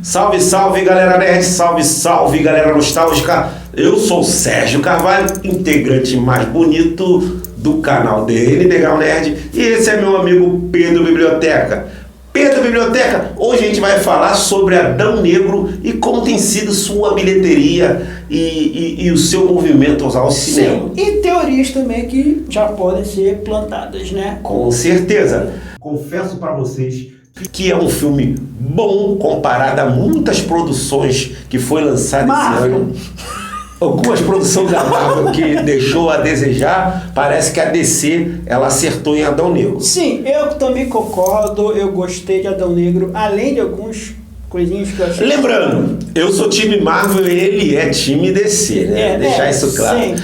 Salve, salve galera nerd, salve, salve galera nostálgica. Eu sou o Sérgio Carvalho, integrante mais bonito do canal DN Legal Nerd, e esse é meu amigo Pedro Biblioteca. Pedro Biblioteca, hoje a gente vai falar sobre Adão Negro e como tem sido sua bilheteria e o seu movimento ao cinema. Sim, e teorias também que já podem ser plantadas, né? Com certeza. Confesso para vocês que é um filme bom comparado a muitas produções que foi lançado esse ano. Algumas produções da Marvel que deixou a desejar. Parece que a DC ela acertou em Adão Negro. Sim, eu também concordo. Eu gostei de Adão Negro, além de alguns coisinhas que eu achei. Lembrando, eu sou time Marvel e ele é time DC, né? Deixar isso claro. Sim.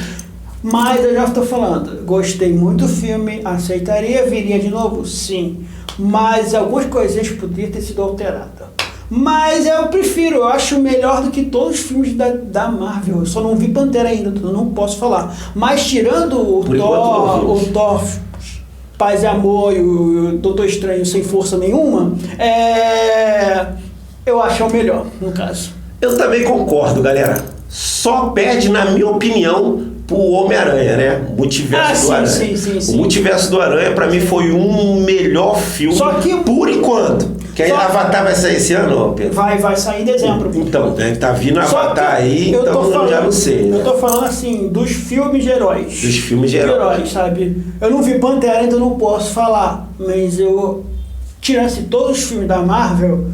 Mas eu já estou falando, gostei muito do filme, aceitaria, viria de novo? Sim. Mas algumas coisinhas poderiam ter sido alteradas. Mas eu prefiro, eu acho melhor do que todos os filmes da Marvel. Eu só não vi Pantera ainda, então não posso falar. Mas tirando o Thor, Paz e Amor e o Doutor Estranho sem força nenhuma, eu acho o melhor, no caso. Eu também concordo, galera. Só perde, na minha opinião, pro Homem-Aranha, né? Multiverso do Aranha. Sim. O Multiverso do Aranha, pra mim, foi um melhor filme. Só que por enquanto. Que aí Avatar vai sair esse ano, Pedro? Vai sair em dezembro. Então, tá vindo Avatar aí, então eu já não sei. Né? Eu tô falando assim, dos filmes de heróis. Dos filmes de heróis, sabe? Eu não vi Pantera, então não posso falar. Mas tirando todos os filmes da Marvel,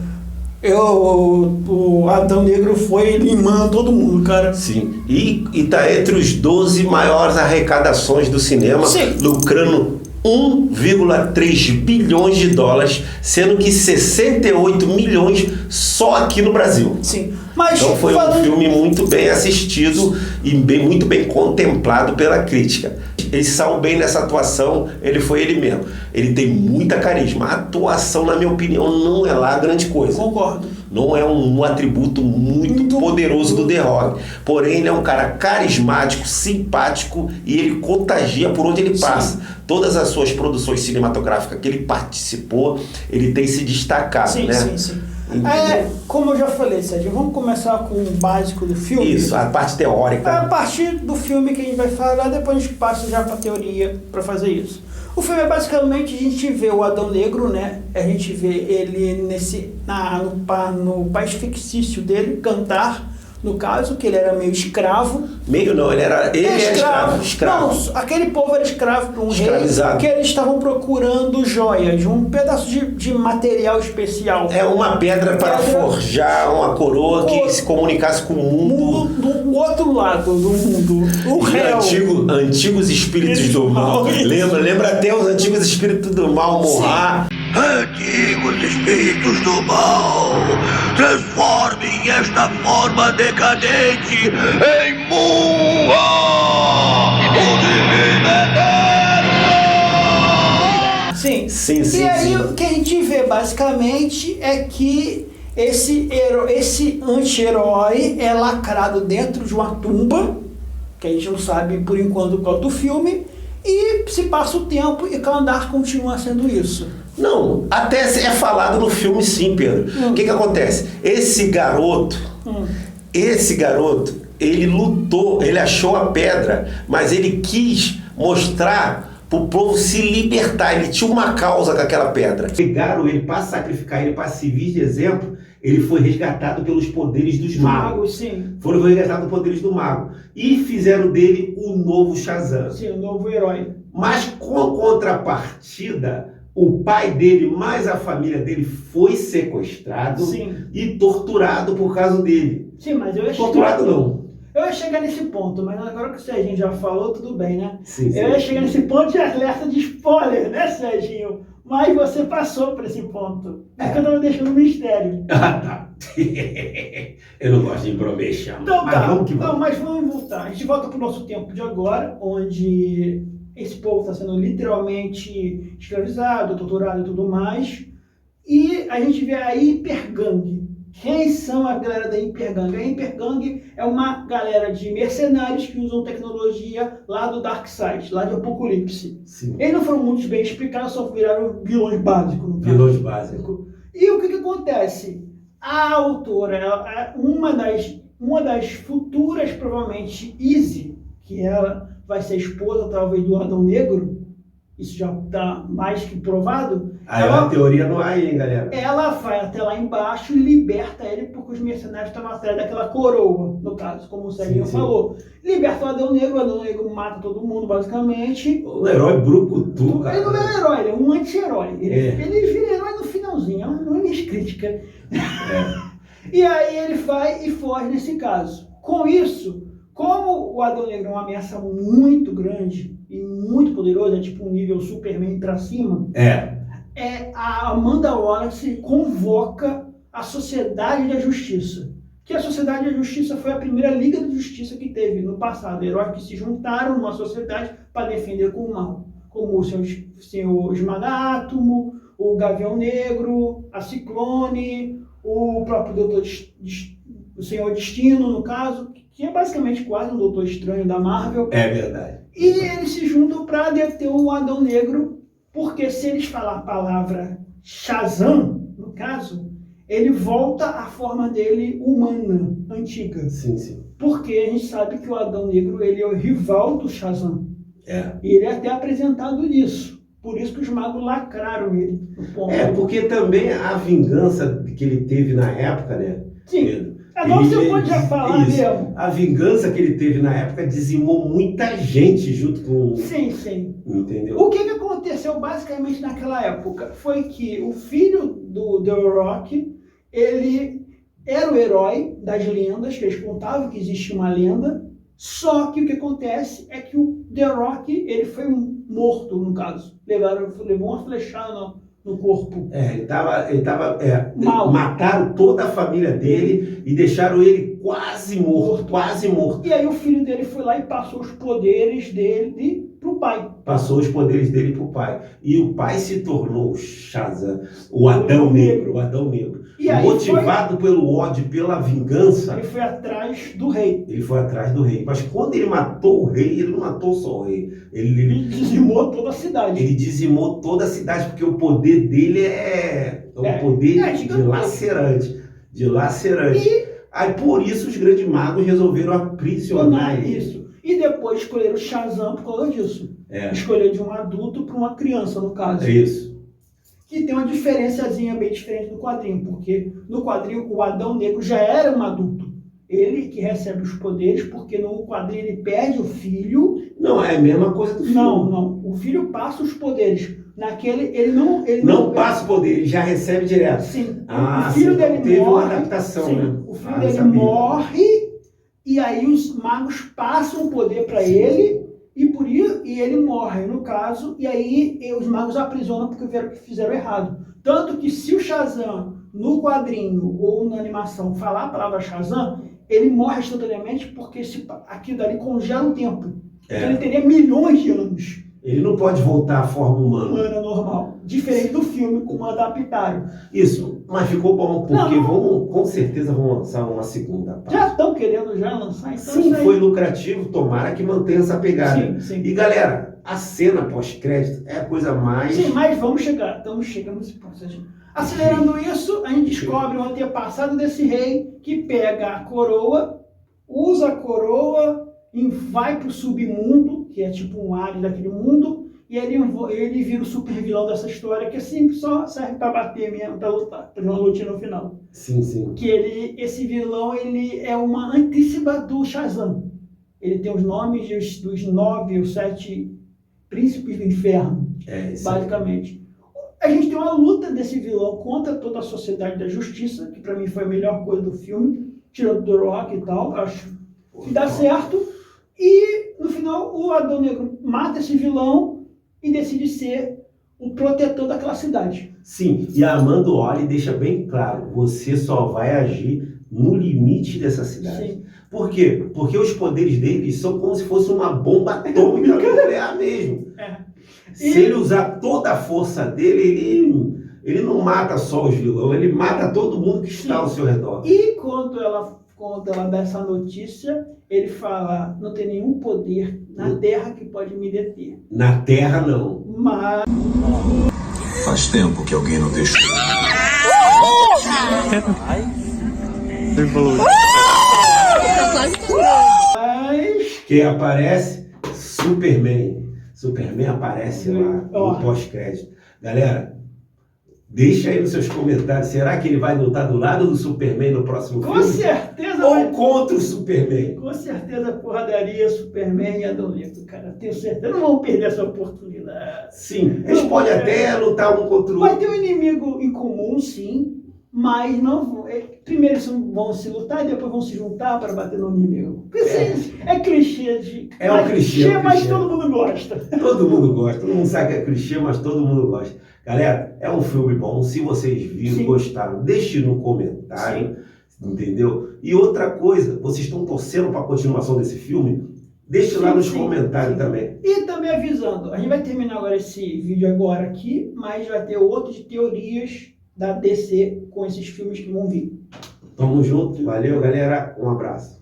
o Adão Negro foi limando todo mundo, cara. Sim. E tá entre os 12 maiores arrecadações do cinema, lucrando 1,3 bilhões de dólares, sendo que 68 milhões só aqui no Brasil. Sim. Mas então foi um filme muito bem assistido e muito bem contemplado pela crítica. Ele saiu bem nessa atuação, ele foi ele mesmo. Ele tem muita carisma. A atuação, na minha opinião, não é lá grande coisa. Concordo. Não é um atributo muito poderoso do The Rock. Porém, ele é um cara carismático, simpático e ele contagia por onde ele passa. Sim. Todas as suas produções cinematográficas que ele participou, ele tem se destacado, né? Sim. Como eu já falei, Sérgio, vamos começar com o básico do filme. Isso, a parte teórica. A partir do filme que a gente vai falar, depois a gente passa já para a teoria para fazer isso. O filme é basicamente, a gente vê o Adão Negro, né? A gente vê ele no país fictício dele, Cantar, no caso, que ele era meio escravo. Meio não, ele era escravo. Não, aquele povo era escravo para um rei, que eles estavam procurando joias, um pedaço de material especial. É uma pedra para forjar uma coroa que se comunicasse com o mundo. Do outro lado do mundo, o réu. Antigos espíritos do mal. Lembra até os antigos espíritos do mal morrar. Antigos espíritos do mal, transformem esta forma decadente em Mua, o divino eterno! Sim. E aí o que a gente vê basicamente é que esse anti-herói é lacrado dentro de uma tumba, que a gente não sabe por enquanto qual do filme, e se passa o tempo e Kandar continua sendo isso. Não, até é falado no filme sim, Pedro. O que acontece? Esse garoto, ele lutou, ele achou a pedra, mas ele quis mostrar pro povo se libertar. Ele tinha uma causa com aquela pedra. Pegaram ele para sacrificar ele, para servir de exemplo. Ele foi resgatado pelos poderes dos magos. Sim. Foram resgatados pelos poderes do mago. E fizeram dele o novo Shazam. Sim, o novo herói. Mas com contrapartida, o pai dele, mais a família dele, foi sequestrado e torturado por causa dele. Sim, mas eu ia Torturado não. Eu ia chegar nesse ponto, mas agora que o Serginho já falou, tudo bem, né? Sim. Eu ia chegar nesse ponto de alerta de spoiler, né, Serginho? Mas você passou por esse ponto. Porque eu tava deixando um mistério. Tá. Eu não gosto de promexer. Então mas vamos que vamos. Não, mas vamos voltar. A gente volta pro nosso tempo de agora, onde esse povo está sendo literalmente escravizado, torturado e tudo mais. E a gente vê a hipergangue. Quem são a galera da Hypergang? A Hypergang é uma galera de mercenários que usam tecnologia lá do Darkseid, lá de Apocalipse. Sim. Eles não foram muito bem explicados, só viraram vilões básicos. no caso. Vilões básicos. E o que acontece? A autora, uma das futuras, provavelmente, Izzy, que ela vai ser esposa, talvez, do Adão Negro, isso já está mais que provado. Aí a teoria no ar, hein, galera? Ela vai até lá embaixo e liberta ele, porque os mercenários estavam atrás daquela coroa, no caso, como o Serginho falou. Liberta o Adão Negro mata todo mundo, basicamente. Um herói brucutu, cara. Ele não é um herói, ele é um anti-herói. Ele vira herói no finalzinho, é uma minha crítica. E aí ele vai e foge nesse caso. Com isso, como o Adão Negro é uma ameaça muito grande e muito poderosa, é tipo um nível Superman pra cima, a Amanda Waller convoca a Sociedade da Justiça. Que a Sociedade da Justiça foi a primeira Liga da Justiça que teve no passado. Heróis que se juntaram numa sociedade para defender com o mal. Como o Senhor Esmaga-Átomo, o Gavião Negro, a Ciclone, o próprio o Senhor Destino, no caso, que é basicamente quase um Doutor Estranho da Marvel. É verdade. E eles se juntam para deter o Adão Negro, porque se eles falar a palavra Shazam, no caso, ele volta à forma dele humana, antiga. Sim. Porque a gente sabe que o Adão Negro ele é o rival do Shazam. E ele é até apresentado nisso. Por isso que os magos lacraram ele. Porque também a vingança que ele teve na época, né? Sim. Agora você pode já falar mesmo. A vingança que ele teve na época dizimou muita gente junto com... Sim. Entendeu? O que aconteceu basicamente naquela época foi que o filho do The Rock, ele era o herói das lendas, que eles contavam que existia uma lenda, só que o que acontece é que o The Rock, ele foi morto, no caso. Levou uma flechada no corpo. Ele tava mal. Mataram toda a família dele e deixaram ele quase morto. E aí o filho dele foi lá e passou os poderes dele pro pai. E o pai se tornou o Shazam, o Adão Negro. E aí motivado pelo ódio, pela vingança. Ele foi atrás do rei. Mas quando ele matou o rei, ele não matou só o rei. Ele dizimou toda a cidade. Ele dizimou toda a cidade, porque o poder dele é um poder dilacerante. Aí por isso os grandes magos resolveram aprisionar ele. Isso. E depois escolheram o Shazam por causa disso. Escolher de um adulto para uma criança, no caso. Isso. Que tem uma diferenciazinha bem diferente do quadrinho, porque no quadrinho o Adão Negro já era um adulto. Ele que recebe os poderes, porque no quadrinho ele perde o filho. Não, é a mesma coisa do filme. Não. O filho passa os poderes. Naquele, ele não passa o poder, ele já recebe direto. Sim. O filho dele teve morre. Uma adaptação, né? O filho dele morre, e aí os magos passam o poder para ele, e ele morre, no caso, e aí os magos aprisionam porque viram que fizeram errado. Tanto que se o Shazam, no quadrinho ou na animação, falar a palavra Shazam, ele morre instantaneamente porque aquilo dali congela o tempo. Então ele teria milhões de anos. Ele não pode voltar à forma humana. Normal. Diferente do filme, como adaptaram. Isso, mas ficou bom, porque com certeza vão lançar uma segunda parte. Já estão querendo lançar, então. Sim, foi lucrativo, tomara que mantenha essa pegada. Sim. E galera, a cena pós-crédito é a coisa mais... Sim, mas vamos chegar, estamos chegando nesse ponto. Acelerando isso, a gente descobre o antepassado desse rei que pega a coroa, usa a coroa e vai pro submundo, que é tipo um Hades daquele mundo, e ele vira o super vilão dessa história, que assim só serve para bater mesmo, para lutar, para uma lutinha no final. Sim. Que esse vilão, ele é uma antítese do Shazam. Ele tem os nomes dos 9 ou 7 príncipes do inferno, basicamente. A gente tem uma luta desse vilão contra toda a Sociedade da Justiça, que para mim foi a melhor coisa do filme, tirando do Rock e tal, acho que dá certo. E no final o Adão Negro mata esse vilão e decide ser o protetor daquela cidade. Sim, e a Amanda Waller deixa bem claro, você só vai agir no limite dessa cidade. Sim. Por quê? Porque os poderes dele são como se fosse uma bomba atômica nuclear mesmo. Se ele usar toda a força dele, ele não mata só os vilões, ele mata todo mundo que está ao seu redor. E quando ela dá essa notícia, ele fala, não tem nenhum poder na Terra que pode me deter. Na Terra, não. Mas... Faz tempo que alguém não deixou. Ele falou. Quem aparece? Superman. Superman aparece lá no pós-crédito. Galera, deixa aí nos seus comentários. Será que ele vai lutar do lado do Superman no próximo filme? Com certeza. Ou contra o Superman? Com certeza, porradaria, Superman e Adão Negro, cara. Tenho certeza. Não vão perder essa oportunidade. Sim, eles podem até lutar um contra o Vai outro. ter um inimigo em comum, sim. Mas não vão. Primeiro eles vão se lutar e depois vão se juntar para bater no inimigo. É clichê de. É um clichê, mas todo mundo gosta. Todo mundo gosta. Todo mundo sabe que é clichê, mas todo mundo gosta. Galera, é um filme bom. Se vocês viram, Sim. gostaram, deixe no comentário. Entendeu? E outra coisa, vocês estão torcendo para a continuação desse filme? Deixe lá nos comentários também. E também avisando, a gente vai terminar agora esse vídeo agora aqui, mas vai ter outro de teorias da DC com esses filmes que vão vir. Tamo junto. Valeu, galera. Um abraço.